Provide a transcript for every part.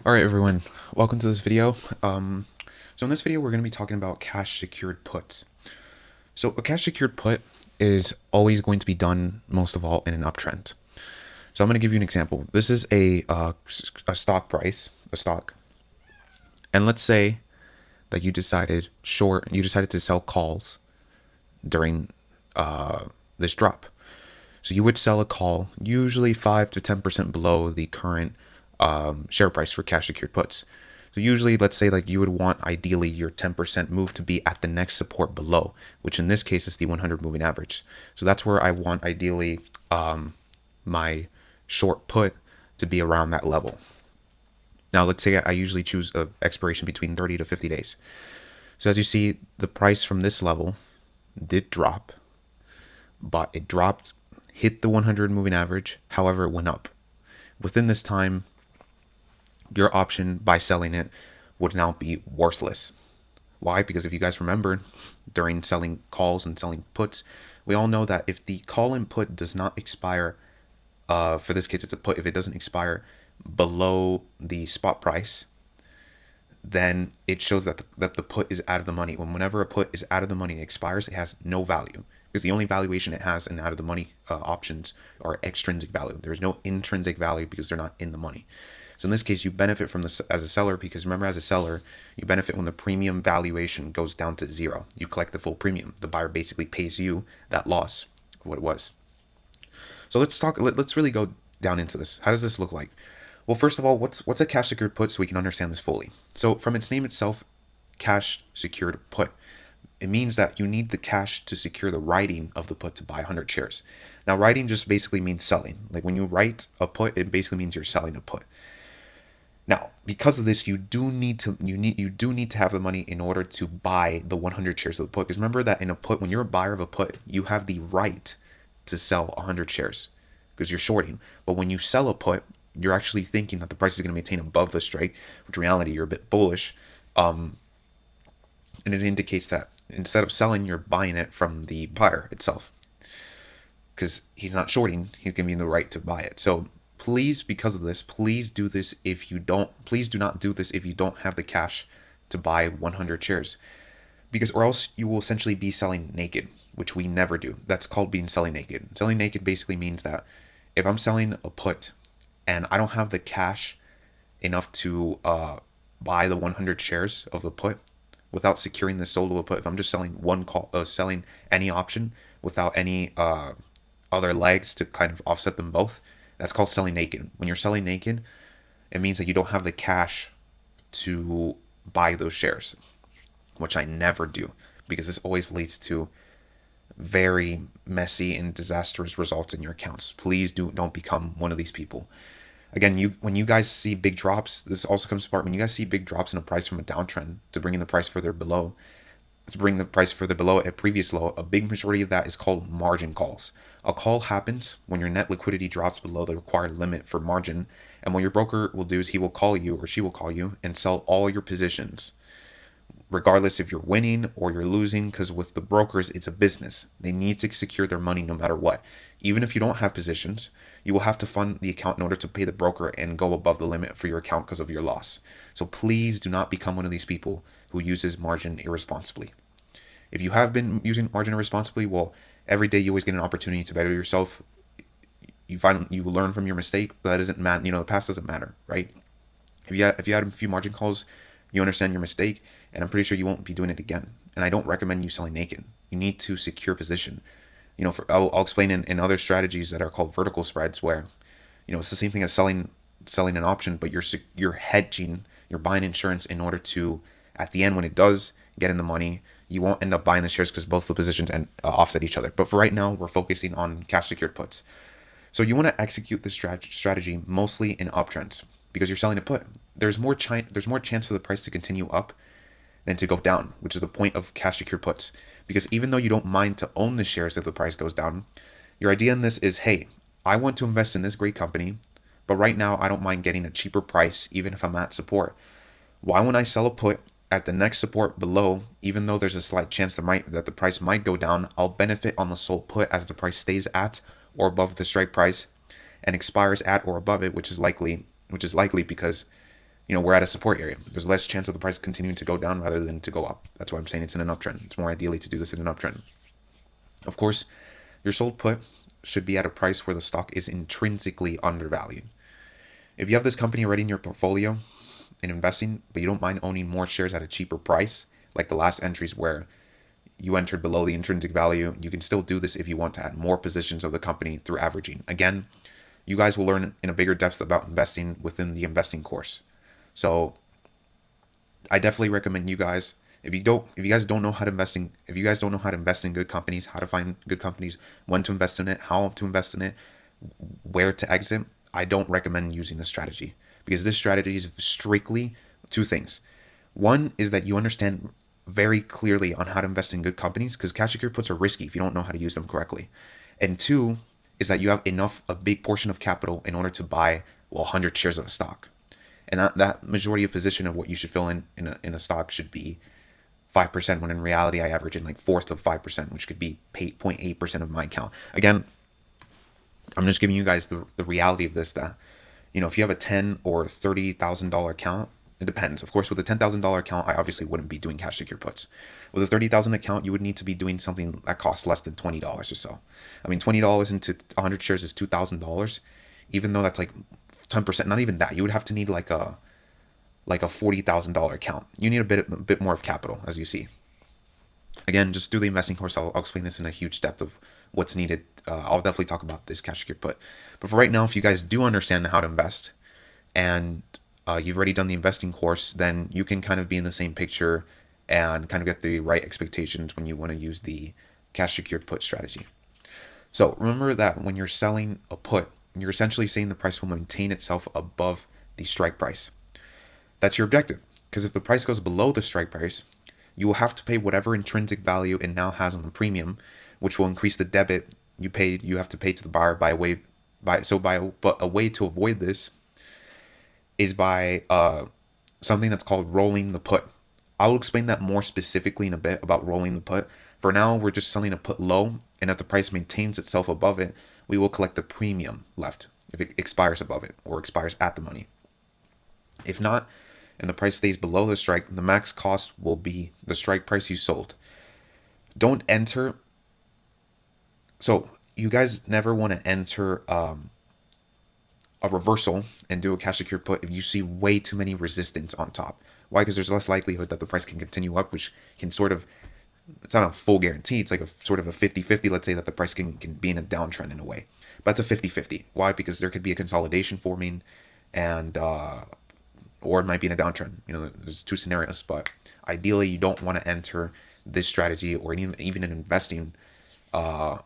Alright everyone, welcome to this video. So in this video we're going to be talking about cash secured puts. So a cash secured put is always going to be done most of all in an uptrend. So I'm going to give you an example. This is a stock price, a stock. And let's say that you decided to sell calls during this drop. So you would sell a call usually 5 to 10% below the current share price for cash secured puts. So usually, let's say like you would want ideally your 10% move to be at the next support below, which in this case is the 100 moving average. So that's where I want ideally my short put to be around that level. Now let's say I usually choose a expiration between 30 to 50 days. So as you see, the price from this level did drop, but it dropped, hit the 100 moving average. However, it went up. Within this time, your option by selling it would now be worthless. Why? Because if you guys remember, during selling calls and selling puts, we all know that if the call and put does not expire, for this case it's a put, if it doesn't expire below the spot price, then it shows that the put is out of the money. Whenever a put is out of the money and expires, it has no value, because the only valuation it has in out of the money options are extrinsic value. There's no intrinsic value because they're not in the money. So in this case, you benefit from this as a seller, because remember, as a seller, you benefit when the premium valuation goes down to zero. You collect the full premium. The buyer basically pays you that loss of what it was. So let's really go down into this. How does this look like? Well, first of all, what's a cash secured put, so we can understand this fully. So from its name itself, cash secured put, it means that you need the cash to secure the writing of the put to buy 100 shares. Now, writing just basically means selling. Like when you write a put, it basically means you're selling a put. Now, because of this, you do need to have the money in order to buy the 100 shares of the put. Because remember that in a put, when you're a buyer of a put, you have the right to sell 100 shares because you're shorting. But when you sell a put, you're actually thinking that the price is going to maintain above the strike, which in reality you're a bit bullish. And it indicates that instead of selling, you're buying it from the buyer itself, because he's not shorting, he's giving you the right to buy it. So please, because of this, please do this if you don't, please do not do this if you don't have the cash to buy 100 shares, because or else you will essentially be selling naked, which we never do. That's called selling naked. Selling naked basically means that if I'm selling a put and I don't have the cash enough to buy the 100 shares of the put without securing the sold of a put, if I'm just selling one call, selling any option without any other legs to kind of offset them both, that's called selling naked. When you're selling naked, it means that you don't have the cash to buy those shares, which I never do, because this always leads to very messy and disastrous results in your accounts. Please don't become one of these people. Again, when you guys see big drops, this also comes apart. When you guys see big drops in a price from a downtrend to bring the price further below, a previous low, a big majority of that is called margin calls. A call happens when your net liquidity drops below the required limit for margin, and what your broker will do is he will call you, or she will call you, and sell all your positions, regardless if you're winning or you're losing, because with the brokers, it's a business. They need to secure their money no matter what. Even if you don't have positions, you will have to fund the account in order to pay the broker and go above the limit for your account because of your loss. So please do not become one of these people who uses margin irresponsibly. If you have been using margin irresponsibly, well, every day you always get an opportunity to better yourself. You learn from your mistake, but that doesn't matter. The past doesn't matter, right? If you had a few margin calls, you understand your mistake, and I'm pretty sure you won't be doing it again. And I don't recommend you selling naked. You need to secure position. I'll explain in other strategies that are called vertical spreads, where it's the same thing as selling an option, but you're hedging, you're buying insurance in order to, at the end, when it does get in the money, you won't end up buying the shares because both the positions offset each other. But for right now, we're focusing on cash secured puts. So you want to execute this strategy mostly in uptrends, because you're selling a put. There's more chance for the price to continue up than to go down, which is the point of cash secured puts. Because even though you don't mind to own the shares if the price goes down, your idea in this is, hey, I want to invest in this great company, but right now I don't mind getting a cheaper price even if I'm at support. Why won't I sell a put at the next support below, even though there's a slight chance that the price might go down? I'll benefit on the sold put as the price stays at or above the strike price and expires at or above it, which is likely because we're at a support area. There's less chance of the price continuing to go down rather than to go up. That's why I'm saying it's in an uptrend. It's more ideally to do this in an uptrend. Of course, your sold put should be at a price where the stock is intrinsically undervalued. If you have this company already in your portfolio in investing, but you don't mind owning more shares at a cheaper price, like the last entries where you entered below the intrinsic value, you can still do this if you want to add more positions of the company through averaging. Again, you guys will learn in a bigger depth about investing within the investing course. So I definitely recommend you guys, if you guys don't know how to invest in good companies, how to find good companies, when to invest in it, how to invest in it, where to exit, I don't recommend using this strategy, because this strategy is strictly two things. One is that you understand very clearly on how to invest in good companies, because cash secured puts are risky if you don't know how to use them correctly. And two is that you have a big portion of capital in order to buy 100 shares of a stock. And that majority of position of what you should fill in a stock should be 5%, when in reality I average in like fourth of 5%, which could be 0.8% of my account. Again, I'm just giving you guys the reality of this, that if you have a $10,000 or $30,000 account, it depends. Of course, with a $10,000 account, I obviously wouldn't be doing cash secured puts. With a $30,000 account, you would need to be doing something that costs less than $20 or so. I mean, $20 into 100 shares is $2,000, even though that's like 10%. Not even that. You would have to need like a $40,000 account. You need a bit more of capital, as you see. Again, just do the investing course. I'll explain this in a huge depth of what's needed. I'll definitely talk about this cash secured put. But for right now, if you guys do understand how to invest, and you've already done the investing course, then you can kind of be in the same picture and kind of get the right expectations when you want to use the cash secured put strategy. So remember that when you're selling a put, you're essentially saying the price will maintain itself above the strike price. That's your objective, because if the price goes below the strike price, you will have to pay whatever intrinsic value it now has on the premium, which will increase the debit you have to pay to the buyer but a way to avoid this is by something that's called rolling the put. I'll explain that more specifically in a bit about rolling the put. For now, we're just selling a put low, and if the price maintains itself above it, we will collect the premium left if it expires above it or expires at the money. If not, and the price stays below the strike, the max cost will be the strike price you sold. Don't enter. So you guys never want to enter a reversal and do a cash secured put if you see way too many resistance on top. Why? Because there's less likelihood that the price can continue up, which can sort of, it's not a full guarantee. It's like a sort of a 50-50. Let's say that the price can be in a downtrend in a way. But it's a 50-50. Why? Because there could be a consolidation forming, and or it might be in a downtrend. There's two scenarios. But ideally, you don't want to enter this strategy, or even in investing. Not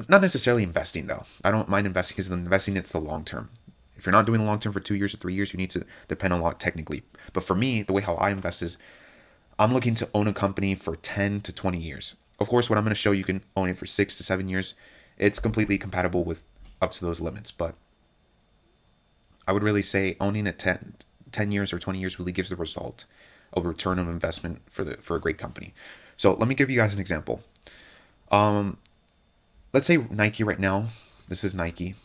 necessarily investing, though. I don't mind investing, because investing, it's the long term. If you're not doing the long term for 2 years or 3 years, you need to depend a lot technically. But for me, the way how I invest is I'm looking to own a company for 10 to 20 years. Of course, what I'm going to show you can own it for 6 to 7 years. It's completely compatible with up to those limits. But I would really say owning it 10 years or 20 years really gives the result of a return on investment for a great company. So let me give you guys an example. Let's say Nike right now. This is Nike.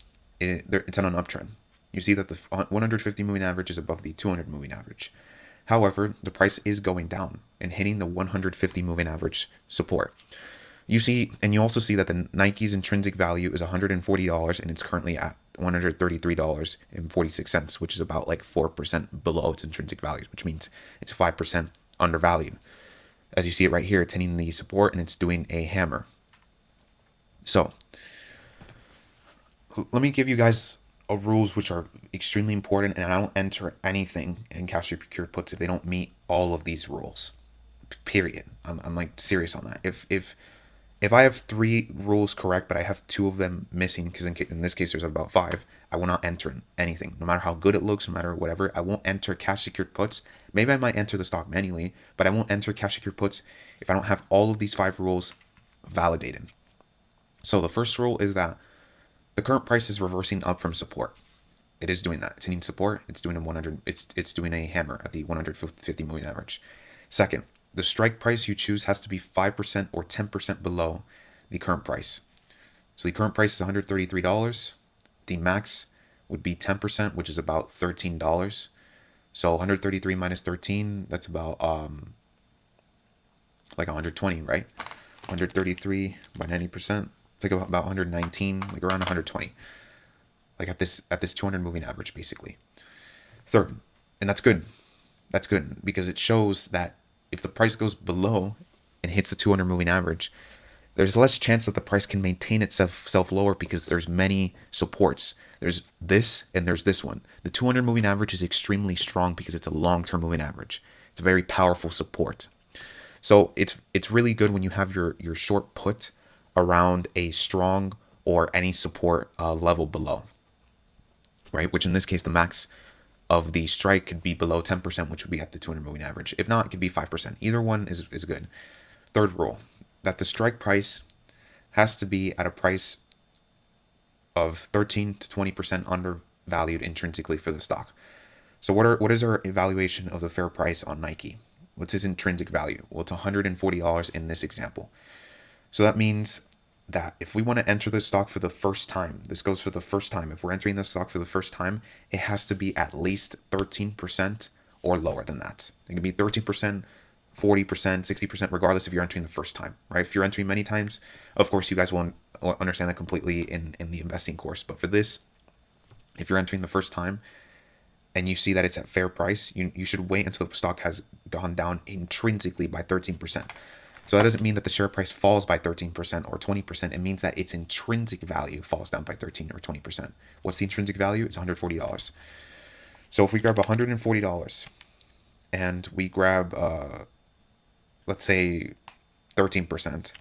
It's on an uptrend. You see that the 150 moving average is above the 200 moving average. However, the price is going down and hitting the 150 moving average support. You also see that the Nike's intrinsic value is $140, and it's currently at $133.46, which is about like 4% below its intrinsic value, which means it's 5% undervalued. As you see it right here, it's hitting the support and it's doing a hammer. So let me give you guys rules which are extremely important, and I don't enter anything in cash secured puts if they don't meet all of these rules. Period. I'm like serious on that. If I have 3 rules correct, but I have 2 of them missing, because in this case there's about 5, I will not enter anything. No matter how good it looks, no matter whatever, I won't enter cash secured puts. Maybe I might enter the stock manually, but I won't enter cash secured puts if I don't have all of these 5 rules validated. So the first rule is that the current price is reversing up from support. It is doing that. It's hitting support. It's doing It's doing a hammer at the 150 moving average. Second, the strike price you choose has to be 5% or 10% below the current price. So the current price is $133. The max would be 10%, which is about $13. So 133 minus 13, that's about like 120, right? 133 by 90%, it's like about 119, like around 120, like at this 200 moving average basically. Third, and that's good. That's good because it shows that if the price goes below and hits the 200 moving average, there's less chance that the price can maintain itself lower because there's many supports. There's this and there's this one. The 200 moving average is extremely strong because it's a long-term moving average. It's a very powerful support. So it's really good when you have your short put around a strong or any support level below, right? Which in this case, the max of the strike could be below 10%, which would be at the 200 moving average. If not, it could be 5%. Either one is good. Third rule, that the strike price has to be at a price of 13 to 20% undervalued intrinsically for the stock. So what is our evaluation of the fair price on Nike? What's its intrinsic value? Well, it's $140 in this example. So that means that if we want to enter the stock for the first time, this goes for the first time. If we're entering the stock for the first time, it has to be at least 13% or lower than that. It can be 13%, 40%, 60%, regardless if you're entering the first time, right? If you're entering many times, of course, you guys won't understand that completely in the investing course. But for this, if you're entering the first time and you see that it's at fair price, you should wait until the stock has gone down intrinsically by 13%. So that doesn't mean that the share price falls by 13% or 20%. It means that its intrinsic value falls down by 13 or 20%. What's the intrinsic value? It's $140. So if we grab $140 and we grab, let's say 13%,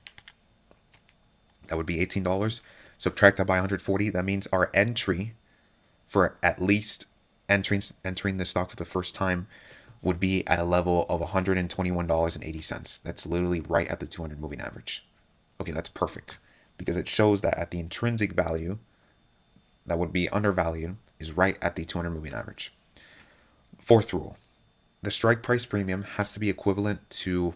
that would be $18. Subtract that by 140. That means our entry for at least entering the stock for the first time would be at a level of $121.80. That's literally right at the 200 moving average. Okay, that's perfect because it shows that at the intrinsic value that would be undervalued is right at the 200 moving average. Fourth rule, the strike price premium has to be equivalent to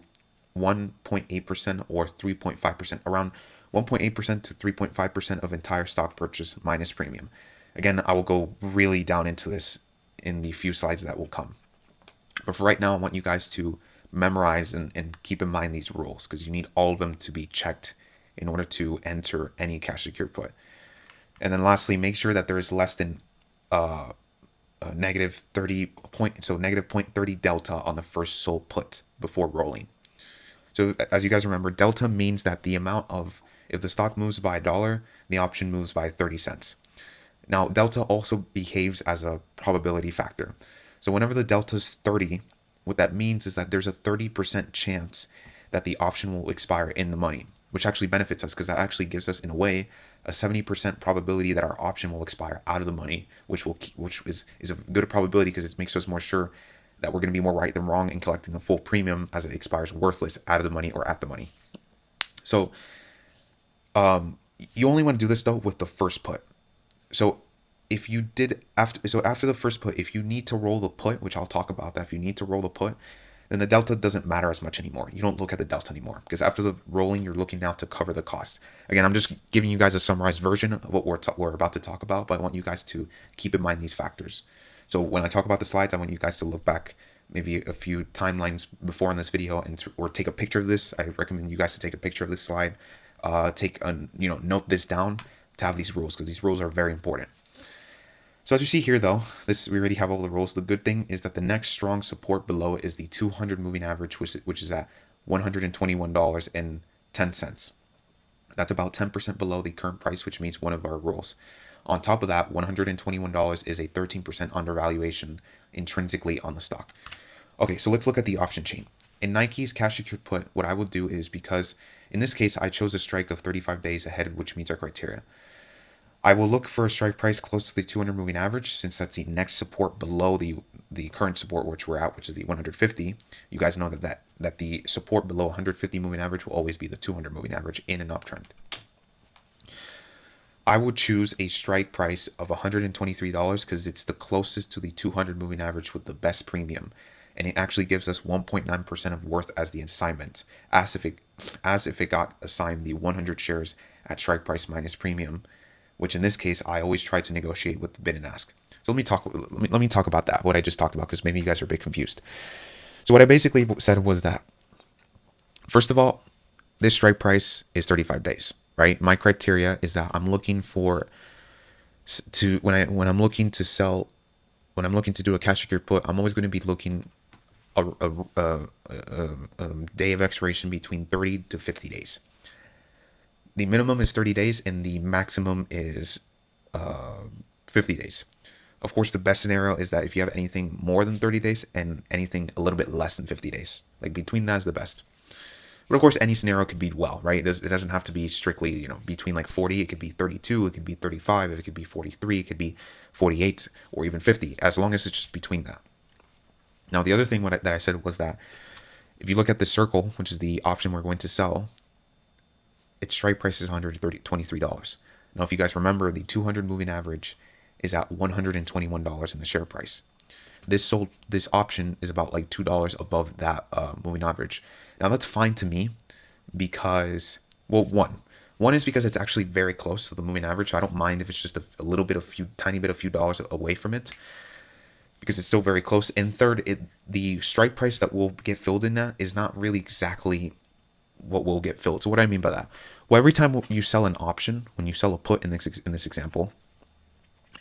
1.8% or 3.5%, around 1.8% to 3.5% of entire stock purchase minus premium. Again, I will go really down into this in the few slides that will come. But for right now, I want you guys to memorize and keep in mind these rules because you need all of them to be checked in order to enter any cash secured put. And then lastly, make sure that there is less than a negative 30 point, so negative 0.30 delta on the first sold put before rolling. So as you guys remember, delta means that the amount of, if the stock moves by $1, the option moves by 30 cents. Now, delta also behaves as a probability factor. So whenever the delta is 30, what that means is that there's a 30% chance that the option will expire in the money, which actually benefits us because that actually gives us, in a way, a 70% probability that our option will expire out of the money, which is a good probability because it makes us more sure that we're going to be more right than wrong in collecting the full premium as it expires worthless out of the money or at the money. So you only want to do this though with the first put. So if you did after the first put, if you need to roll the put, which I'll talk about that, if you need to roll the put, then the delta doesn't matter as much anymore. You don't look at the delta anymore because after the rolling, you're looking now to cover the cost. Again, I'm just giving you guys a summarized version of what we're about to talk about, but I want you guys to keep in mind these factors. So when I talk about the slides, I want you guys to look back maybe a few timelines before in this video or take a picture of this. I recommend you guys to take a picture of this slide, note this down to have these rules because these rules are very important. So as you see here though, we already have all the rules. The good thing is that the next strong support below is the 200 moving average, which is at $121.10. That's about 10% below the current price, which means one of our rules. On top of that, $121 is a 13% undervaluation intrinsically on the stock. Okay, so let's look at the option chain. In Nike's cash secured put, what I will do is, because in this case, I chose a strike of 35 days ahead, which meets our criteria. I will look for a strike price close to the 200 moving average since that's the next support below the current support which we're at, which is the 150. You guys know that the support below 150 moving average will always be the 200 moving average in an uptrend. I would choose a strike price of $123 because it's the closest to the 200 moving average with the best premium, and it actually gives us 1.9% of worth as the assignment, as if it got assigned the 100 shares at strike price minus premium, which in this case, I always try to negotiate with the bid and ask. So let me talk about that, what I just talked about, because maybe you guys are a bit confused. So what I basically said was that, first of all, this strike price is 35 days, right? My criteria is that I'm looking for to when I'm looking to sell, when I'm looking to do a cash secured put, I'm always going to be looking a day of expiration between 30 to 50 days. The minimum is 30 days and the maximum is 50 days. Of course, the best scenario is that if you have anything more than 30 days and anything a little bit less than 50 days, like between that is the best. But of course, any scenario could be well, right? It doesn't have to be strictly, between like 40. It could be 32. It could be 35. It could be 43. It could be 48 or even 50, as long as it's just between that. Now, the other thing that I said was that if you look at the circle, which is the option we're going to sell, its strike price is $123. Now, if you guys remember, the 200 moving average is at $121 in the share price. This option is about like $2 above that moving average. Now that's fine to me because, well, one is because it's actually very close to the moving average. So I don't mind if it's just a little bit, tiny bit, a few dollars away from it, because it's still very close. And third, the strike price that will get filled in that is not really exactly what will get filled. So what do I mean by that? Well, every time you sell an option, when you sell a put in this example,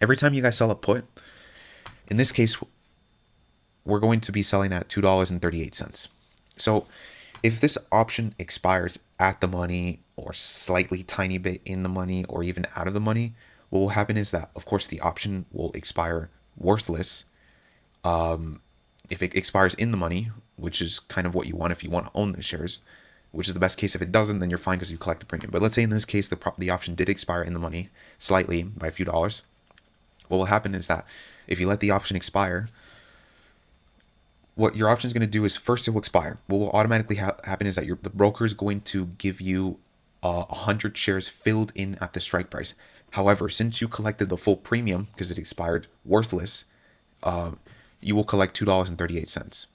every time you guys sell a put, in this case, we're going to be selling at $2.38. So if this option expires at the money or slightly tiny bit in the money or even out of the money, what will happen is that, of course, the option will expire worthless. If it expires in the money, which is kind of what you want if you want to own the shares, which is the best case. If it doesn't, then you're fine because you collect the premium. But let's say in this case, the option did expire in the money slightly by a few dollars. What will happen is that if you let the option expire, what your option is going to do is, first it will expire. What will automatically happen is that the broker is going to give you 100 shares filled in at the strike price. However, since you collected the full premium because it expired worthless, you will collect $2.38.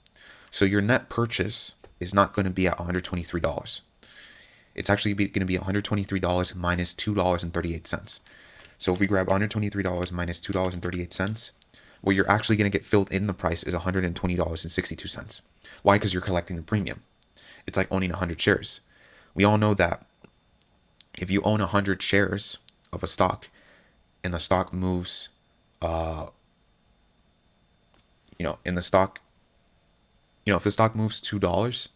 So your net purchase is not going to be at $123. It's actually going to be $123 minus $2.38. So if we grab $123 minus $2.38, what you're actually going to get filled in the price is $120.62. Why? Because you're collecting the premium. It's like owning 100 shares. We all know that if you own 100 shares of a stock and the stock moves, if the stock moves $2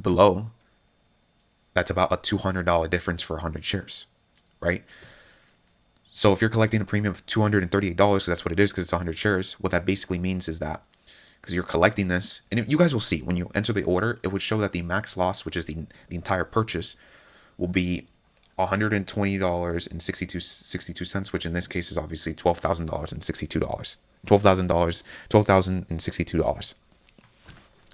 below, that's about a $200 difference for 100 shares, right? So if you're collecting a premium of $238, because that's what it is, because it's 100 shares, what that basically means is that, because you're collecting this, and you guys will see when you enter the order, it would show that the max loss, which is the entire purchase, will be $120.62, which in this case is obviously $12,062. $12,062,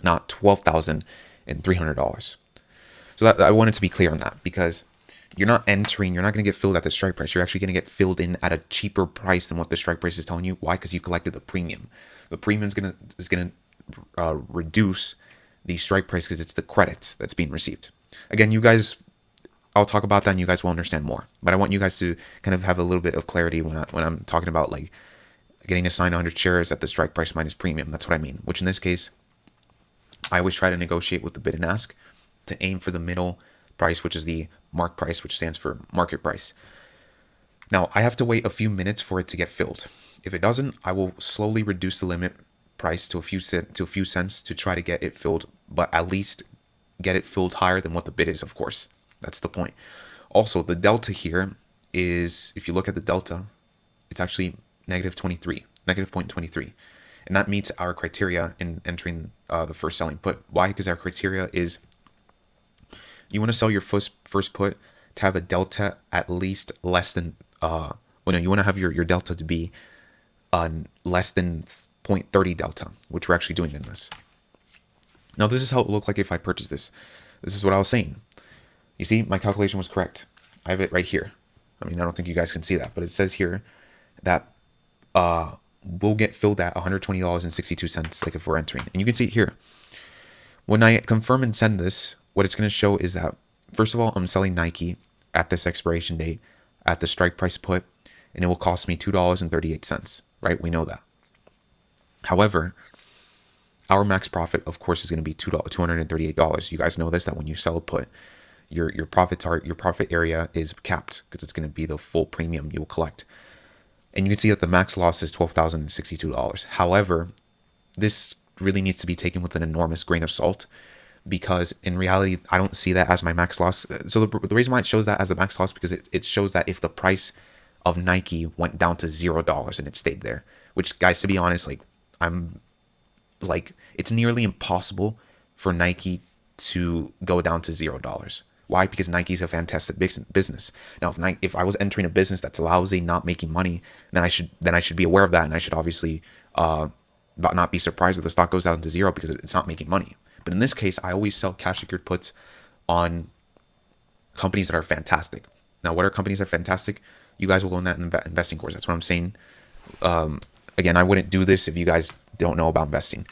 not $12,300. So that I wanted to be clear on that, because you're not going to get filled at the strike price. You're actually going to get filled in at a cheaper price than what the strike price is telling you. Why? Because you collected the premium. The premium is going to reduce the strike price because it's the credits that's being received. Again, you guys, I'll talk about that and you guys will understand more. But I want you guys to kind of have a little bit of clarity when I'm talking about like getting assigned 100 shares at the strike price minus premium. That's what I mean. Which in this case, I always try to negotiate with the bid and ask to aim for the middle price, which is the mark price, which stands for market price. Now, I have to wait a few minutes for it to get filled. If it doesn't, I will slowly reduce the limit price to a few cents to try to get it filled, but at least get it filled higher than what the bid is, of course. That's the point. Also, the delta here is, if you look at the delta, it's actually negative 0.23. And that meets our criteria in entering the first selling put. Why? Because our criteria is you want to sell your first put to have a delta at least less than, you want to have your delta to be less than 0.30 delta, which we're actually doing in this. Now, this is how it would look like if I purchased this. This is what I was saying. You see, my calculation was correct. I have it right here. I mean, I don't think you guys can see that, but it says here that we'll get filled at $120.62, like if we're entering. And you can see it here. When I confirm and send this, what it's going to show is that, first of all, I'm selling Nike at this expiration date at the strike price put, and it will cost me $2.38. right? We know that. However, our max profit, of course, is going to be $238. You guys know this, that when you sell a put, your profit area is capped because it's going to be the full premium you will collect. And you can see that the max loss is $12,062. However, this really needs to be taken with an enormous grain of salt, because in reality, I don't see that as my max loss. So the reason why it shows that as a max loss, because it shows that if the price of Nike went down to $0 and it stayed there, which, guys, to be honest, it's nearly impossible for Nike to go down to $0. Why? Because Nike's a fantastic business. Now, if I was entering a business that's lousy, not making money, then I should be aware of that, and I should obviously not be surprised if the stock goes down to zero because it's not making money. But in this case, I always sell cash secured puts on companies that are fantastic. Now, what are companies that are fantastic? You guys will learn that in the investing course. That's what I'm saying. Again, I wouldn't do this if you guys don't know about investing.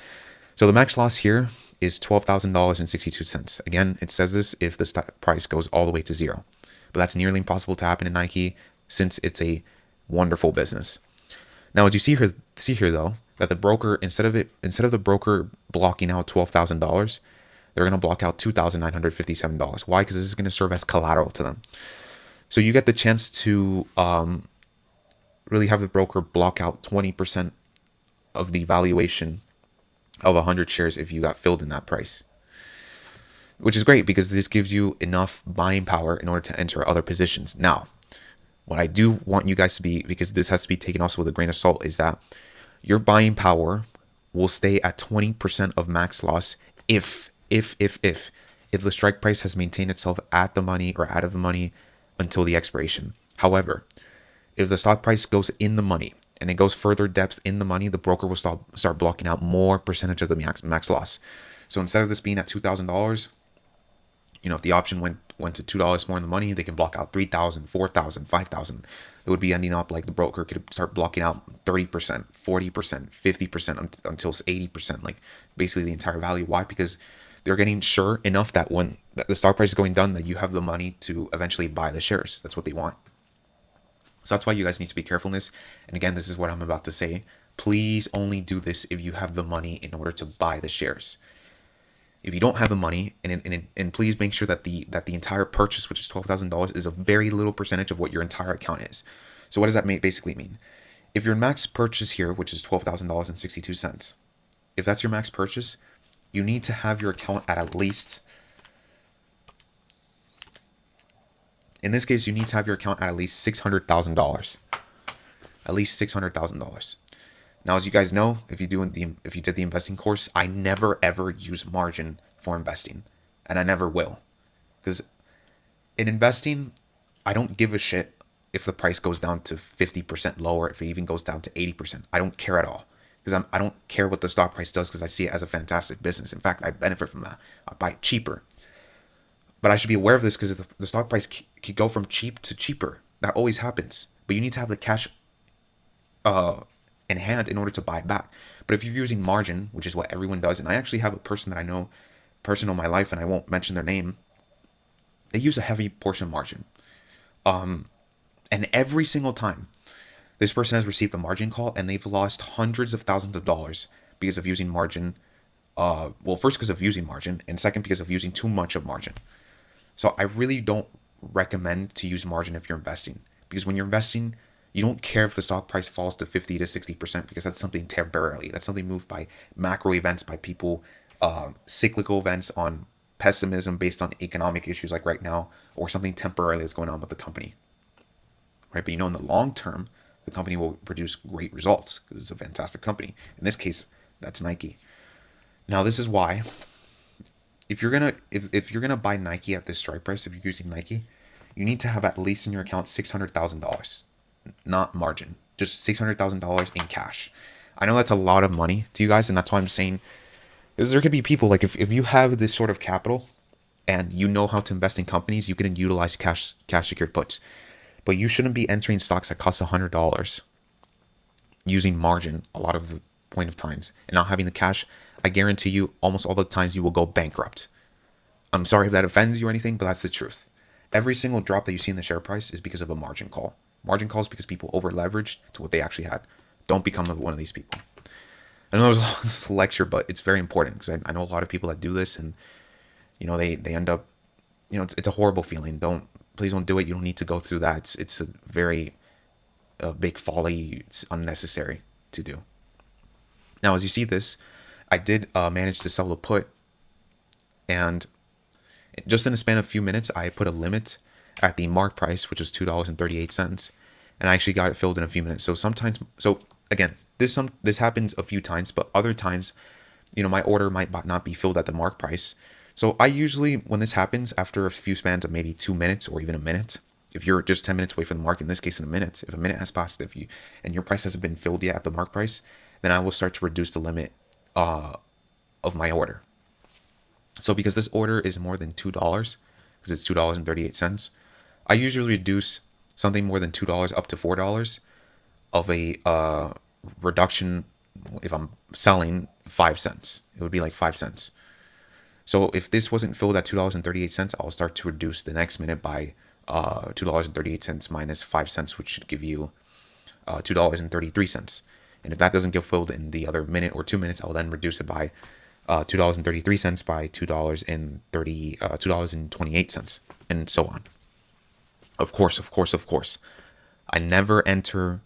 So the max loss here is $12,000.62. Again, it says this if the stock price goes all the way to zero. But that's nearly impossible to happen in Nike, since it's a wonderful business. Now, as you see here though, that the broker, instead of the broker blocking out $12,000, they're going to block out $2,957. Why? Because this is going to serve as collateral to them. So you get the chance to really have the broker block out 20% of the valuation of 100 shares if you got filled in that price, which is great because this gives you enough buying power in order to enter other positions. Now, what I do want you guys to be, because this has to be taken also with a grain of salt, is that your buying power will stay at 20% of max loss if the strike price has maintained itself at the money or out of the money until the expiration. However, if the stock price goes in the money and it goes further depth in the money, the broker will start blocking out more percentage of the max loss. So instead of this being at $2,000, if the option went to $2 more in the money, they can block out $3,000, $4,000, $5,000. It would be ending up like the broker could start blocking out 30%, 40%, 50% until 80%, like basically the entire value. Why? Because they're getting sure enough that when the stock price is going down, that you have the money to eventually buy the shares. That's what they want. So that's why you guys need to be careful in this. And again, this is what I'm about to say. Please only do this if you have the money in order to buy the shares. If you don't have the money, and please make sure that the entire purchase, which is $12,000, is a very little percentage of what your entire account is. So what does that basically mean? If your max purchase here, which is $12,000.62, if that's your max purchase, you need to have your account at least, in this case, you need to have your account at least $600,000. At least $600,000. Now, as you guys know, if you did the investing course, I never ever use margin for investing, and I never will, because in investing, I don't give a shit if the price goes down to 50% lower, if it even goes down to 80%. I don't care at all, because I don't care what the stock price does, because I see it as a fantastic business. In fact, I benefit from that. I buy it cheaper. But I should be aware of this, because the stock price could go from cheap to cheaper. That always happens. But you need to have the cash in hand in order to buy it back. But if you're using margin, which is what everyone does, and I actually have a person that I know, person in my life, and I won't mention their name, they use a heavy portion of margin. And every single time, this person has received a margin call, and they've lost hundreds of thousands of dollars because of using margin. Well, first because of using margin, and second because of using too much of margin. So I really don't recommend to use margin if you're investing, because when you're investing, you don't care if the stock price falls to 50 to 60%, because that's something temporarily. That's something moved by macro events, by people, cyclical events on pessimism based on economic issues like right now, or something temporarily that's going on with the company. Right? But in the long term, the company will produce great results because it's a fantastic company. In this case, that's Nike. Now, this is why if you're gonna buy Nike at this strike price, if you're using Nike, you need to have at least in your account $600,000. Not margin, just $600,000 in cash. I know that's a lot of money to you guys, and that's why I'm saying, because there could be people, like if you have this sort of capital and you know how to invest in companies, you can utilize cash secured puts. But you shouldn't be entering stocks that cost $100 using margin a lot of the point of times and not having the cash. I guarantee you almost all the times you will go bankrupt. I'm sorry if that offends you or anything, but that's the truth. Every single drop that you see in the share price is because of a margin call. Margin calls because people over leveraged to what they actually had. Don't become one of these people. I know there's a lot of this lecture, but it's very important because I know a lot of people that do this, and they end up, it's a horrible feeling. Please don't do it. You don't need to go through that. It's a very big folly. It's unnecessary to do. Now, as you see this, I did manage to sell the put, and just in a span of a few minutes, I put a limit at the mark price, which was $2.38, and I actually got it filled in a few minutes. So again, this happens a few times, but other times, my order might not be filled at the mark price. So I usually, when this happens, after a few spans of maybe 2 minutes or even a minute, if you're just 10 minutes away from the mark, in this case in a minute, if a minute has passed, and your price hasn't been filled yet at the mark price, then I will start to reduce the limit of my order. So because this order is more than $2, because it's $2.38, I usually reduce something more than $2 up to $4 of a reduction. If I'm selling 5 cents, it would be like 5 cents. So if this wasn't filled at $2.38, I'll start to reduce the next minute by $2.38 minus 5 cents, which should give you $2.33. And if that doesn't get filled in the other minute or 2 minutes, I'll then reduce it by $2.33 by $2.28, and so on. Of course, I never enter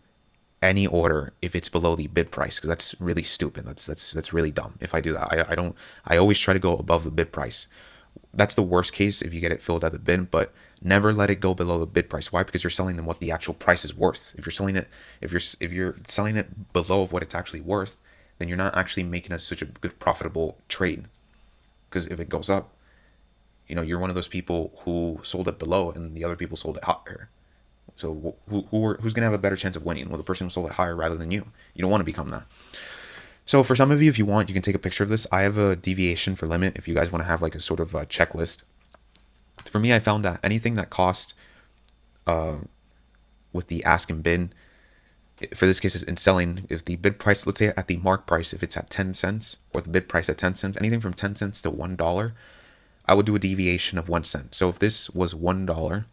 any order if it's below the bid price, because that's really stupid. That's really dumb if I do that. I always try to go above the bid price. That's the worst case if you get it filled at the bid, but never let it go below the bid price. Why? Because you're selling them what the actual price is worth. If you're selling it below of what it's actually worth, then you're not actually making such a good profitable trade. Because if it goes up, you're one of those people who sold it below and the other people sold it higher. So who's gonna have a better chance of winning? Well, the person who sold it higher rather than you. You don't want to become that. So for some of you, if you want, you can take a picture of this. I have a deviation for limit if you guys want to have like a sort of a checklist. For me, I found that anything that cost with the ask and bid, for this case is in selling, if the bid price, let's say at the mark price, if it's at 10 cents or the bid price at 10 cents, anything from 10 cents to $1, I would do a deviation of 1 cent. So if this was $1,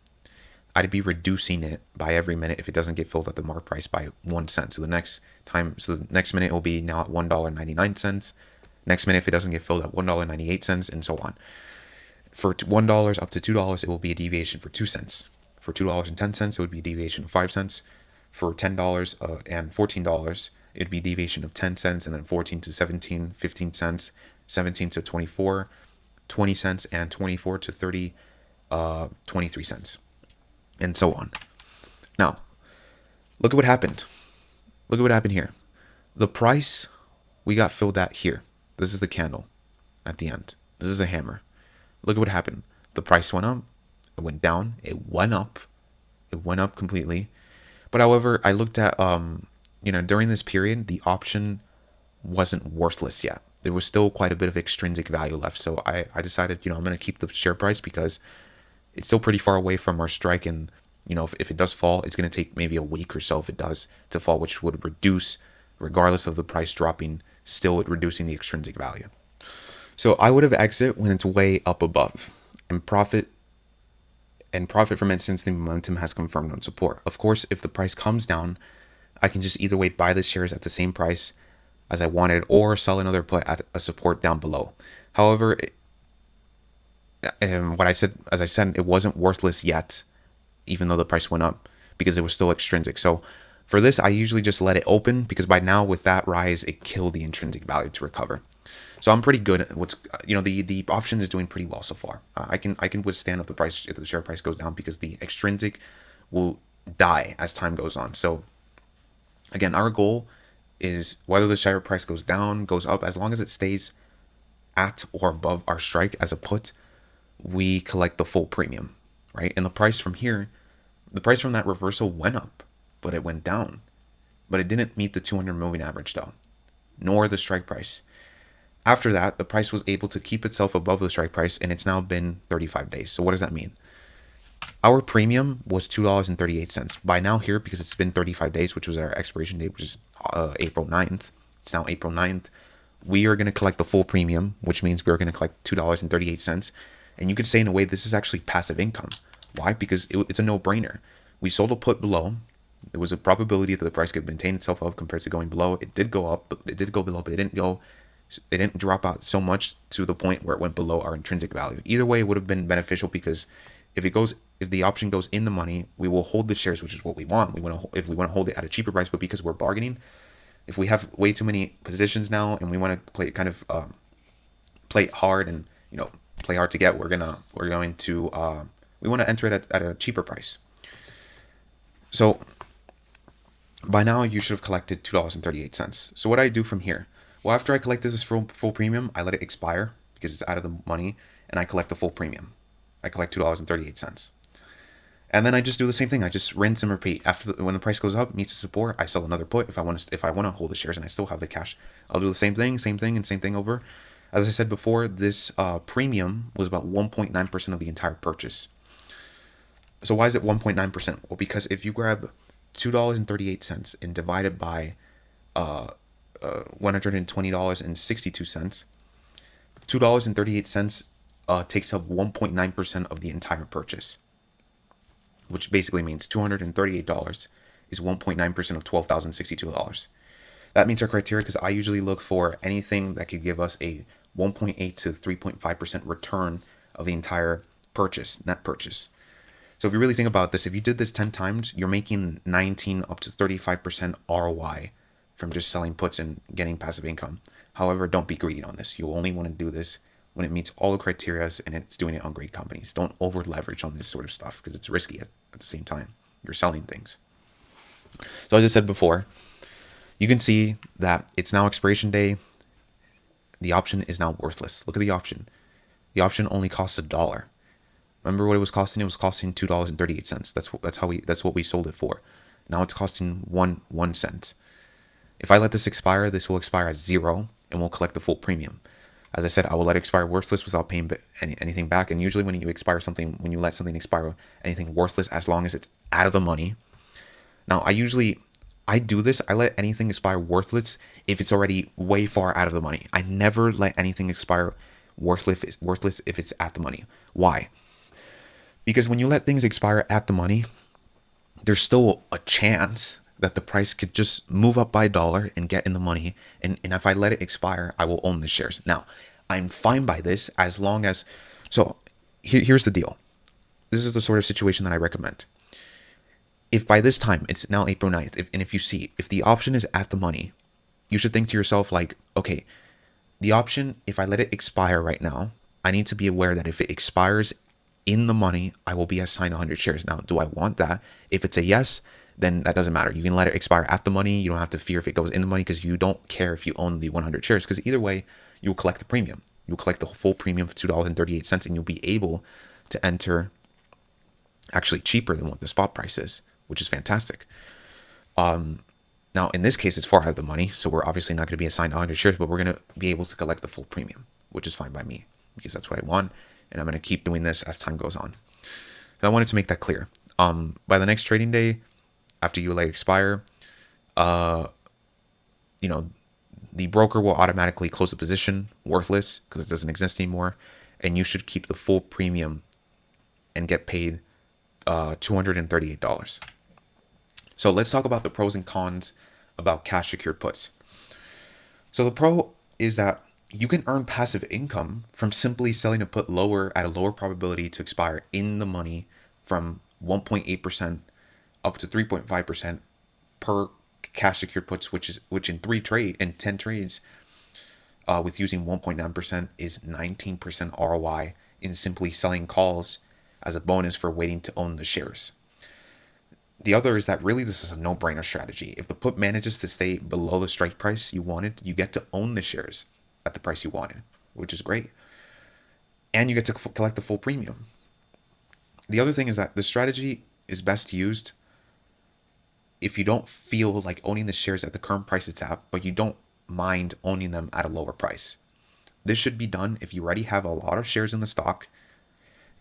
I'd be reducing it by every minute if it doesn't get filled at the mark price by 1 cent. So the next minute will be now at $1.99. Next minute, if it doesn't get filled at $1.98, and so on. For $1 up to $2, it will be a deviation for 2 cents. For $2.10, it would be a deviation of 5 cents. For $10 and $14, it'd be a deviation of 10 cents, and then 14 to 17, 15 cents, 17 to 24, 20 cents, and 24 to 30, 23 cents. And so on. Now, look at what happened. Look at what happened here. The price we got filled at here. This is the candle at the end. This is a hammer. Look at what happened. The price went up. It went down. It went up. It went up completely. But however, I looked at, during this period, the option wasn't worthless yet. There was still quite a bit of extrinsic value left. So I decided, I'm going to keep the share price because it's still pretty far away from our strike, and if it does fall, it's going to take maybe a week or so if it does to fall, which would reduce, regardless of the price dropping, still reducing the extrinsic value. So I would have exit when it's way up above, and profit from it since the momentum has confirmed on support. Of course, if the price comes down, I can just either way buy the shares at the same price as I wanted or sell another put at a support down below. However, and as I said, it wasn't worthless yet, even though the price went up, because it was still extrinsic. So for this, I usually just let it open, because by now with that rise, it killed the intrinsic value to recover. So I'm pretty good at the option is doing pretty well so far. I can withstand if the share price goes down, because the extrinsic will die as time goes on. So again, our goal is whether the share price goes down, goes up, as long as it stays at or above our strike as a put, we collect the full premium, right? And the price from that reversal went up, but it went down. But it didn't meet the 200 moving average though, nor the strike price. After that, the price was able to keep itself above the strike price, and it's now been 35 days. So what does that mean? Our premium was $2.38. By now here, because it's been 35 days, which was our expiration date, which is April 9th. It's now April 9th. We are going to collect the full premium, which means we're going to collect $2.38. And you could say in a way, this is actually passive income. Why? Because it's a no-brainer. We sold a put below, It was a probability that the price could maintain itself up compared to going below. It did go up, but it did go below, but it didn't drop out so much to the point where it went below our intrinsic value. Either way, it would have been beneficial because if the option goes in the money, we will hold the shares, which is what we want. If we want to hold it at a cheaper price, but because we're bargaining, if we have way too many positions now and we want to play play it hard and play hard to get, we want to enter it at a cheaper price. So by now you should have collected $2.38. So what do I do from here? Well, after I collect this as full premium, I let it expire because it's out of the money, and I collect the full premium. I collect $2.38. And then I just do the same thing. I just rinse and repeat. When the price goes up, meets the support, I sell another put. If I want to hold the shares and I still have the cash, I'll do the same thing, and same thing over. As I said before, this premium was about 1.9% of the entire purchase. So why is it 1.9%? Well, because if you grab $2.38 and divide it by $120.62, $2.38 takes up 1.9% of the entire purchase, which basically means $238 is 1.9% of $12,062. That means our criteria, because I usually look for anything that could give us a 1.8 to 3.5% return of the entire net purchase. So if you really think about this, if you did this 10 times, you're making 19 up to 35% ROI from just selling puts and getting passive income. However, don't be greedy on this. You only want to do this when it meets all the criteria and it's doing it on great companies. Don't over leverage on this sort of stuff because it's risky at the same time. You're selling things. So as I said before, you can see that it's now expiration day. The option is now worthless. Look at the option. The option only costs $1. Remember what it was costing? It was costing $2.38. That's what we sold it for. Now it's costing one cent. If I let this expire, this will expire at 0 and we'll collect the full premium. As I said, I will let it expire worthless without paying anything back. And usually when you let something expire, anything worthless, as long as it's out of the money. Now I do this. I let anything expire worthless if it's already way far out of the money. I never let anything expire worthless if it's at the money. Why? Because when you let things expire at the money, there's still a chance that the price could just move up by $1 and get in the money. And if I let it expire, I will own the shares. Now, I'm fine by this as long as... So here's the deal. This is the sort of situation that I recommend. If by this time, it's now April 9th, if the option is at the money, you should think to yourself like, okay, the option, if I let it expire right now, I need to be aware that if it expires in the money, I will be assigned 100 shares. Now, do I want that? If it's a yes, then that doesn't matter. You can let it expire at the money. You don't have to fear if it goes in the money because you don't care if you own the 100 shares, because either way, you'll collect the premium. You'll collect the full premium for $2.38 and you'll be able to enter actually cheaper than what the spot price is, which is fantastic. Now, in this case, it's far out of the money, so we're obviously not going to be assigned 100 shares, but we're going to be able to collect the full premium, which is fine by me because that's what I want. And I'm going to keep doing this as time goes on. So I wanted to make that clear. By the next trading day, after you let it expire, the broker will automatically close the position, worthless, because it doesn't exist anymore. And you should keep the full premium and get paid $238. So let's talk about the pros and cons about cash secured puts. So the pro is that you can earn passive income from simply selling a put at a lower probability to expire in the money from 1.8% up to 3.5% per cash secured puts, which in 10 trades with using 1.9% is 19% ROI in simply selling calls as a bonus for waiting to own the shares. The other is that really this is a no-brainer strategy. If the put manages to stay below the strike price you wanted, you get to own the shares at the price you wanted, which is great. And you get to collect the full premium. The other thing is that the strategy is best used if you don't feel like owning the shares at the current price it's at, but you don't mind owning them at a lower price. This should be done if you already have a lot of shares in the stock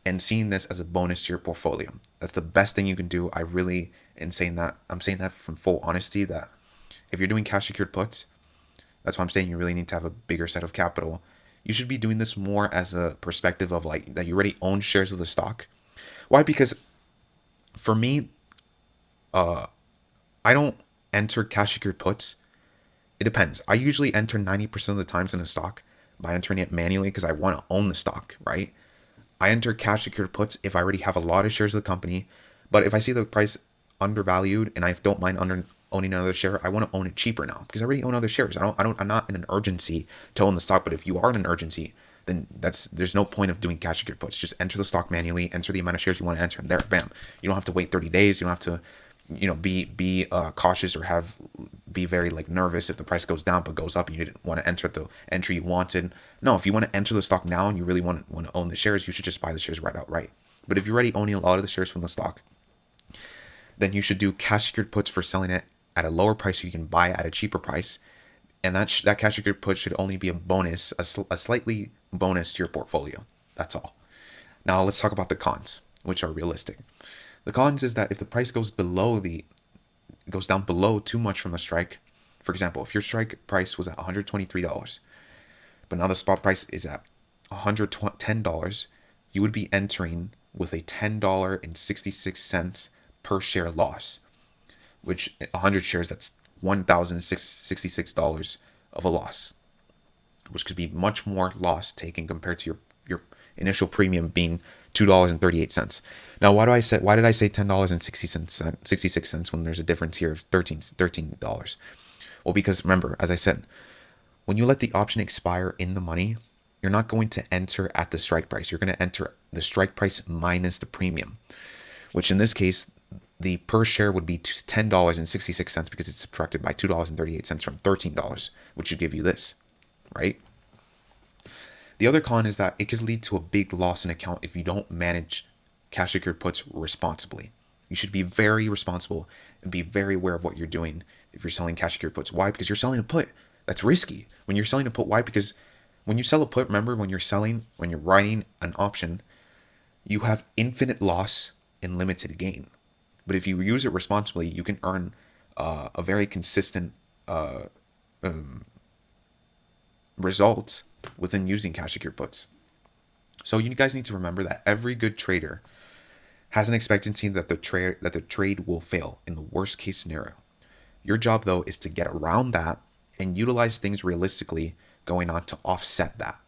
and seeing this as a bonus to your portfolio. That's the best thing you can do. I'm saying that from full honesty, that if you're doing cash secured puts, that's why I'm saying you really need to have a bigger set of capital. You should be doing this more as a perspective of like that you already own shares of the stock. Why? Because for me, I don't enter cash secured puts. It depends. I usually enter 90% of the times in a stock by entering it manually because I want to own the stock, right? I enter cash secured puts if I already have a lot of shares of the company, but if I see the price undervalued and I don't mind owning another share, I want to own it cheaper now because I already own other shares. I'm not in an urgency to own the stock. But if you are in an urgency, then there's no point of doing cash secured puts. Just enter the stock manually, enter the amount of shares you want to enter, and there, bam. You don't have to wait 30 days. You don't have to, be cautious or be very like nervous if the price goes down but goes up and you didn't want to enter the entry you wanted. No, if you want to enter the stock now and you really want to own the shares, you should just buy the shares right outright. But if you're already owning a lot of the shares from the stock, then you should do cash secured puts for selling it at a lower price so you can buy it at a cheaper price. And that cash secured put should only be a bonus, a slightly bonus to your portfolio. That's all. Now let's talk about the cons, which are realistic. The cons is that if the price goes down below too much from the strike, for example, if your strike price was at $123, but now the spot price is at $110, you would be entering with a $10.66 per share loss, which 100 shares, that's $1,066 of a loss, which could be much more loss taken compared to your initial premium being $2.38. Now, why did I say $10.66 when there's a difference here of $13? Well, because remember, as I said, when you let the option expire in the money, you're not going to enter at the strike price. You're going to enter the strike price minus the premium, which in this case, the per share would be $10.66 because it's subtracted by $2.38 from $13, which should give you this, right? The other con is that it could lead to a big loss in account if you don't manage cash secured puts responsibly. You should be very responsible and be very aware of what you're doing if you're selling cash secured puts. Why? Because you're selling a put. That's risky. When you're selling a put, why? Because when you sell a put, remember when you're writing an option, you have infinite loss and limited gain. But if you use it responsibly, you can earn a very consistent results within using cash secured puts. So you guys need to remember that every good trader has an expectancy that the trade will fail in the worst case scenario. Your job though is to get around that and utilize things realistically going on to offset that.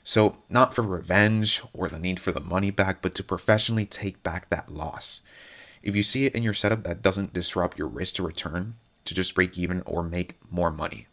So not for revenge or the need for the money back, but to professionally take back that loss. If you see it in your setup that doesn't disrupt your risk to return, to just break even or make more money.